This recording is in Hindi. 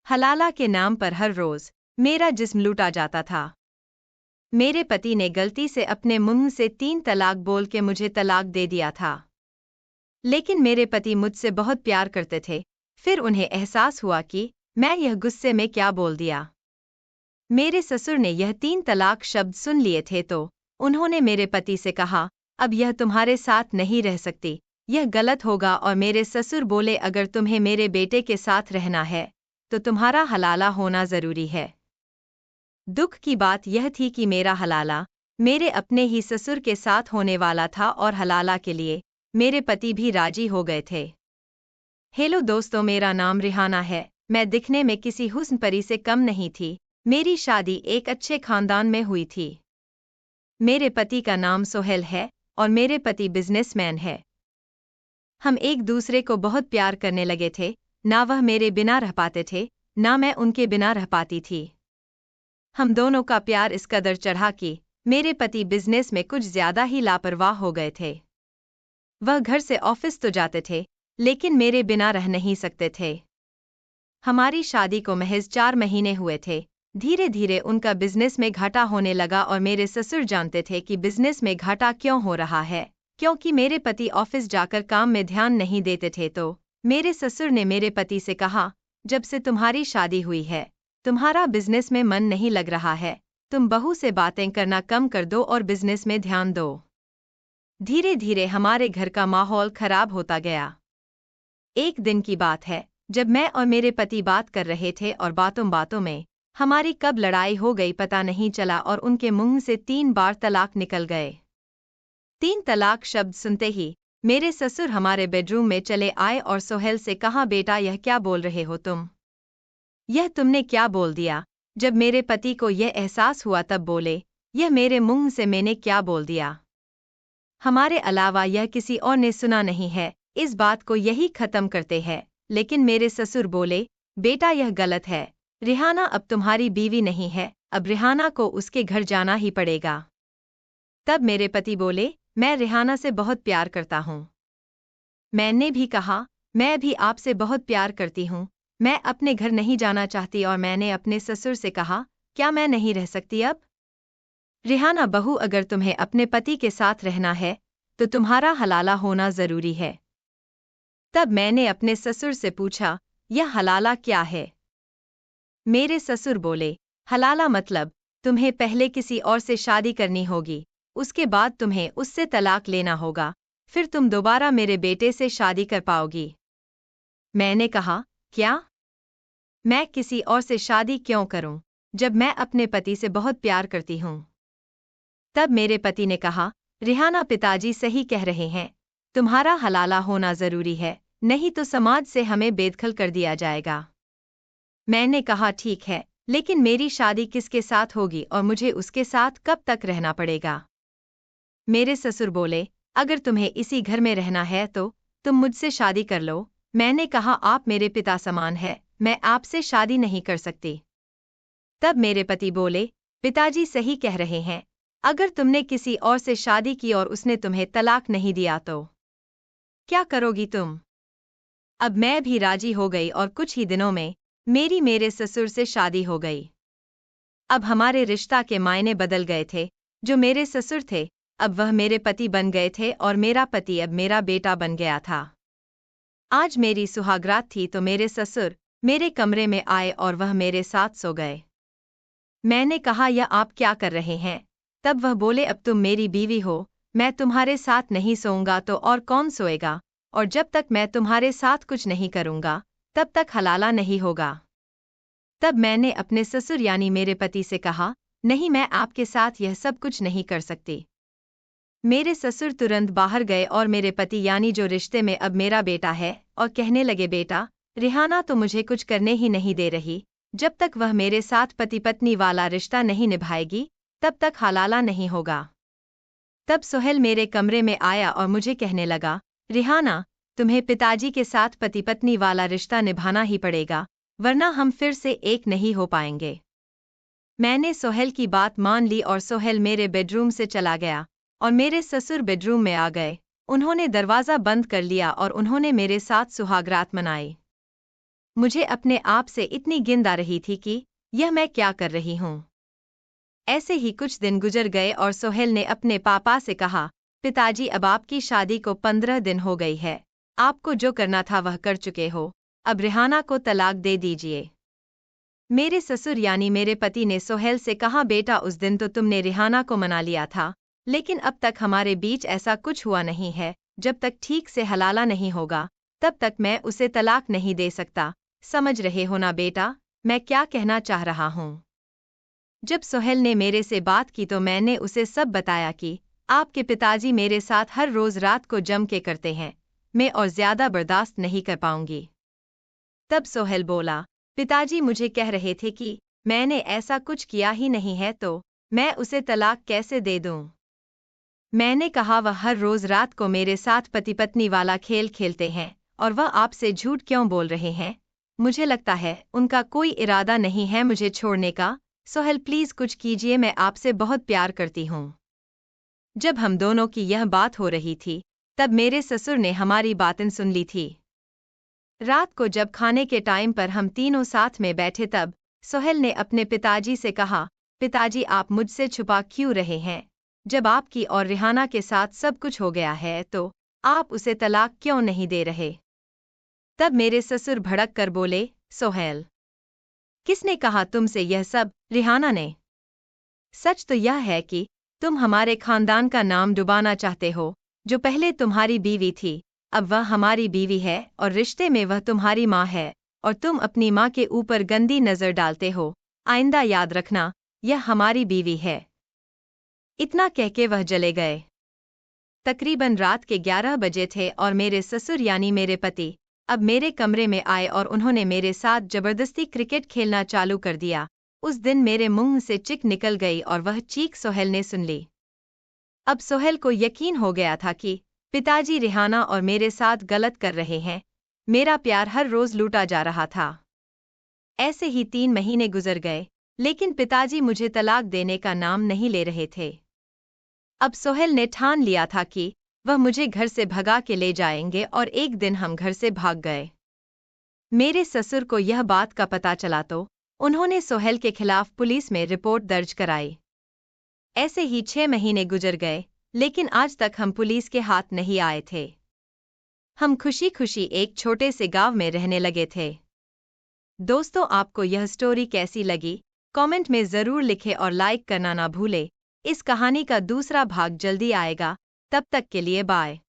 हलाला के नाम पर हर रोज मेरा जिस्म लूटा जाता था। मेरे पति ने गलती से अपने मुंह से 3 तलाक बोल के मुझे तलाक दे दिया था। लेकिन मेरे पति मुझसे बहुत प्यार करते थे। फिर उन्हें एहसास हुआ कि मैं यह गुस्से में क्या बोल दिया। मेरे ससुर ने यह 3 तलाक शब्द सुन लिए थे तो उन्होंने मेरे पति से कहा, अब यह तुम्हारे साथ नहीं रह सकती, यह गलत होगा। और मेरे ससुर बोले, अगर तुम्हें मेरे बेटे के साथ रहना है तो तुम्हारा हलाला होना जरूरी है। दुख की बात यह थी कि मेरा हलाला मेरे अपने ही ससुर के साथ होने वाला था और हलाला के लिए मेरे पति भी राजी हो गए थे। हेलो दोस्तों, मेरा नाम रिहाना है। मैं दिखने में किसी हुस्न परी से कम नहीं थी। मेरी शादी एक अच्छे खानदान में हुई थी। मेरे पति का नाम सोहेल है और मेरे पति बिजनेसमैन है। हम एक दूसरे को बहुत प्यार करने लगे थे। ना वह मेरे बिना रह पाते थे, ना मैं उनके बिना रह पाती थी। हम दोनों का प्यार इस कदर चढ़ा कि मेरे पति बिजनेस में कुछ ज्यादा ही लापरवाह हो गए थे। वह घर से ऑफिस तो जाते थे, लेकिन मेरे बिना रह नहीं सकते थे। हमारी शादी को महज 4 महीने हुए थे। धीरे धीरे उनका बिजनेस में घाटा होने लगा और मेरे ससुर जानते थे कि बिजनेस में घाटा क्यों हो रहा है, क्योंकि मेरे पति ऑफिस जाकर काम में ध्यान नहीं देते थे। तो मेरे ससुर ने मेरे पति से कहा, जब से तुम्हारी शादी हुई है तुम्हारा बिजनेस में मन नहीं लग रहा है, तुम बहू से बातें करना कम कर दो और बिजनेस में ध्यान दो। धीरे धीरे हमारे घर का माहौल खराब होता गया। एक दिन की बात है, जब मैं और मेरे पति बात कर रहे थे और बातों बातों में हमारी कब लड़ाई हो गई पता नहीं चला और उनके मुंह से 3 बार तलाक निकल गए। 3 तलाक शब्द सुनते ही मेरे ससुर हमारे बेडरूम में चले आए और सोहेल से कहा, बेटा यह क्या बोल रहे हो तुम? यह तुमने क्या बोल दिया? जब मेरे पति को यह एहसास हुआ तब बोले, यह मेरे मुंह से मैंने क्या बोल दिया? हमारे अलावा यह किसी और ने सुना नहीं है, इस बात को यही खत्म करते हैं। लेकिन मेरे ससुर बोले, बेटा यह गलत है। रिहाना अब तुम्हारी बीवी नहीं है, अब रिहाना को उसके घर जाना ही पड़ेगा। तब मेरे पति बोले, मैं रिहाना से बहुत प्यार करता हूँ। मैंने भी कहा, मैं भी आपसे बहुत प्यार करती हूँ, मैं अपने घर नहीं जाना चाहती। और मैंने अपने ससुर से कहा, क्या मैं नहीं रह सकती अब? रिहाना बहू, अगर तुम्हें अपने पति के साथ रहना है तो तुम्हारा हलाला होना जरूरी है। तब मैंने अपने ससुर से पूछा, यह हलाला क्या है? मेरे ससुर बोले, हलाला मतलब तुम्हें पहले किसी और से शादी करनी होगी, उसके बाद तुम्हें उससे तलाक लेना होगा, फिर तुम दोबारा मेरे बेटे से शादी कर पाओगी। मैंने कहा, क्या? मैं किसी और से शादी क्यों करूं, जब मैं अपने पति से बहुत प्यार करती हूं? तब मेरे पति ने कहा, रिहाना पिताजी सही कह रहे हैं, तुम्हारा हलाला होना जरूरी है, नहीं तो समाज से हमें बेदखल कर दिया जाएगा। मैंने कहा, ठीक है, लेकिन मेरी शादी किसके साथ होगी और मुझे उसके साथ कब तक रहना पड़ेगा? मेरे ससुर बोले, अगर तुम्हें इसी घर में रहना है तो तुम मुझसे शादी कर लो। मैंने कहा, आप मेरे पिता समान है, मैं आपसे शादी नहीं कर सकती। तब मेरे पति बोले, पिताजी सही कह रहे हैं, अगर तुमने किसी और से शादी की और उसने तुम्हें तलाक नहीं दिया तो क्या करोगी तुम? अब मैं भी राजी हो गई और कुछ ही दिनों में मेरे ससुर से शादी हो गई। अब हमारे रिश्ता के मायने बदल गए थे। जो मेरे ससुर थे अब वह मेरे पति बन गए थे और मेरा पति अब मेरा बेटा बन गया था। आज मेरी सुहागरात थी तो मेरे ससुर मेरे कमरे में आए और वह मेरे साथ सो गए। मैंने कहा, यह आप क्या कर रहे हैं? तब वह बोले, अब तुम मेरी बीवी हो, मैं तुम्हारे साथ नहीं सोऊंगा तो और कौन सोएगा, और जब तक मैं तुम्हारे साथ कुछ नहीं करूंगा तब तक हलाला नहीं होगा। तब मैंने अपने ससुर यानी मेरे पति से कहा, नहीं, मैं आपके साथ यह सब कुछ नहीं कर सकती। मेरे ससुर तुरंत बाहर गए और मेरे पति यानी जो रिश्ते में अब मेरा बेटा है और कहने लगे, बेटा रिहाना तो मुझे कुछ करने ही नहीं दे रही, जब तक वह मेरे साथ पति पत्नी वाला रिश्ता नहीं निभाएगी तब तक हलाला नहीं होगा। तब सोहेल मेरे कमरे में आया और मुझे कहने लगा, रिहाना तुम्हें पिताजी के साथ पति पत्नी वाला रिश्ता निभाना ही पड़ेगा, वरना हम फिर से एक नहीं हो पाएंगे। मैंने सोहेल की बात मान ली और सोहेल मेरे बेडरूम से चला गया और मेरे ससुर बेडरूम में आ गए। उन्होंने दरवाज़ा बंद कर लिया और उन्होंने मेरे साथ सुहागरात मनाई। मुझे अपने आप से इतनी गिल्ट आ रही थी कि यह मैं क्या कर रही हूँ। ऐसे ही कुछ दिन गुजर गए और सोहेल ने अपने पापा से कहा, पिताजी अब आपकी शादी को 15 दिन हो गई है, आपको जो करना था वह कर चुके हो, अब रिहाना को तलाक दे दीजिए। मेरे ससुर यानी मेरे पति ने सोहेल से कहा, बेटा उस दिन तो तुमने रिहाना को मना लिया था, लेकिन अब तक हमारे बीच ऐसा कुछ हुआ नहीं है, जब तक ठीक से हलाला नहीं होगा तब तक मैं उसे तलाक नहीं दे सकता। समझ रहे हो ना बेटा मैं क्या कहना चाह रहा हूँ। जब सोहेल ने मेरे से बात की तो मैंने उसे सब बताया कि आपके पिताजी मेरे साथ हर रोज रात को जम के करते हैं, मैं और ज्यादा बर्दाश्त नहीं कर पाऊंगी। तब सोहेल बोला, पिताजी मुझे कह रहे थे कि मैंने ऐसा कुछ किया ही नहीं है तो मैं उसे तलाक कैसे दे दूं। मैंने कहा वह हर रोज रात को मेरे साथ पति पत्नी वाला खेल खेलते हैं और वह आपसे झूठ क्यों बोल रहे हैं। मुझे लगता है उनका कोई इरादा नहीं है मुझे छोड़ने का। सोहेल प्लीज कुछ कीजिए, मैं आपसे बहुत प्यार करती हूँ। जब हम दोनों की यह बात हो रही थी तब मेरे ससुर ने हमारी बातें सुन ली थी। रात को जब खाने के टाइम पर हम तीनों साथ में बैठे तब सोहेल ने अपने पिताजी से कहा, पिताजी आप मुझसे छुपा क्यों रहे हैं, जब आपकी और रिहाना के साथ सब कुछ हो गया है तो आप उसे तलाक क्यों नहीं दे रहे। तब मेरे ससुर भड़क कर बोले, सोहेल किसने कहा तुमसे यह सब। रिहाना ने। सच तो यह है कि तुम हमारे खानदान का नाम डुबाना चाहते हो। जो पहले तुम्हारी बीवी थी अब वह हमारी बीवी है और रिश्ते में वह तुम्हारी माँ है और तुम अपनी माँ के ऊपर गंदी नजर डालते हो। आइंदा याद रखना यह हमारी बीवी है। इतना कह के वह चले गए। तकरीबन रात के 11 बजे थे और मेरे ससुर यानी मेरे पति अब मेरे कमरे में आए और उन्होंने मेरे साथ जबरदस्ती क्रिकेट खेलना चालू कर दिया। उस दिन मेरे मुंह से चिक निकल गई और वह चीख सोहेल ने सुन ली। अब सोहेल को यकीन हो गया था कि पिताजी रिहाना और मेरे साथ गलत कर रहे हैं। मेरा प्यार हर रोज लूटा जा रहा था। ऐसे ही 3 महीने गुजर गए लेकिन पिताजी मुझे तलाक देने का नाम नहीं ले रहे थे। अब सोहेल ने ठान लिया था कि वह मुझे घर से भगा के ले जाएंगे और एक दिन हम घर से भाग गए। मेरे ससुर को यह बात का पता चला तो उन्होंने सोहेल के खिलाफ पुलिस में रिपोर्ट दर्ज कराई। ऐसे ही 6 महीने गुजर गए लेकिन आज तक हम पुलिस के हाथ नहीं आए थे। हम खुशी खुशी एक छोटे से गांव में रहने लगे थे। दोस्तों आपको यह स्टोरी कैसी लगी कमेंट में जरूर लिखें और लाइक करना ना भूलें। इस कहानी का दूसरा भाग जल्दी आएगा। तब तक के लिए बाय।